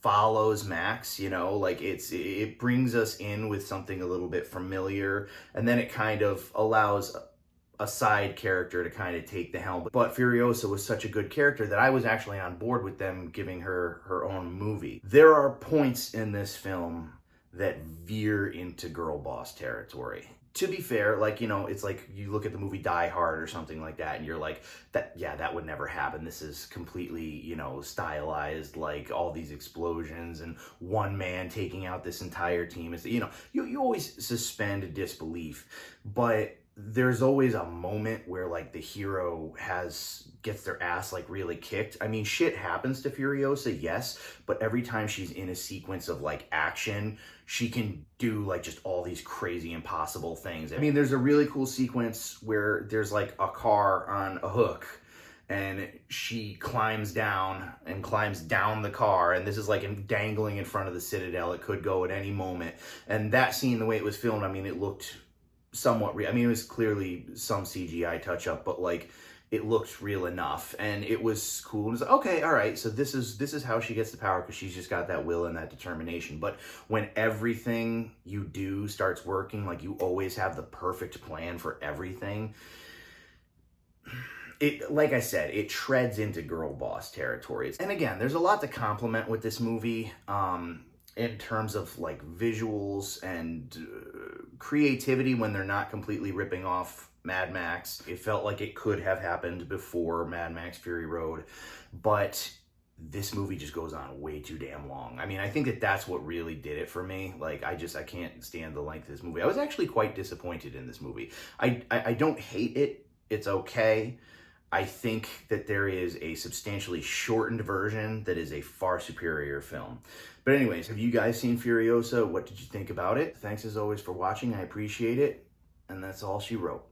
follows Max, you know, like it brings us in with something a little bit familiar, and then it kind of allows a side character to kind of take the helm. But Furiosa was such a good character that I was actually on board with them giving her her own movie. There are points in this film that veer into girl boss territory. To be fair, like, you know, it's like you look at the movie Die Hard or something like that and you're like, that, yeah, that would never happen. This is completely, you know, stylized, like all these explosions and one man taking out this entire team. Is, you know, you always suspend disbelief, but there's always a moment where like the hero gets their ass like really kicked. I mean, shit happens to Furiosa, yes, but every time she's in a sequence of like action, she can do like just all these crazy impossible things. I mean, there's a really cool sequence where there's like a car on a hook and she climbs down the car, and this is like dangling in front of the Citadel. It could go at any moment. And that scene, the way it was filmed, I mean, it looked somewhat real. I mean, it was clearly some CGI touch up, but like it looked real enough, and it was cool. It was like, okay, all right, so this is how she gets the power, because she's just got that will and that determination. But when everything you do starts working, like you always have the perfect plan for everything, it, like I said, it treads into girl boss territories. And again, there's a lot to compliment with this movie. In terms of like visuals and creativity when they're not completely ripping off Mad Max. It felt like it could have happened before Mad Max Fury Road, but this movie just goes on way too damn long. I mean, I think that that's what really did it for me. Like, I can't stand the length of this movie. I was actually quite disappointed in this movie. I don't hate it. It's okay. I think that there is a substantially shortened version that is a far superior film. But anyways, have you guys seen Furiosa? What did you think about it? Thanks as always for watching. I appreciate it. And that's all she wrote.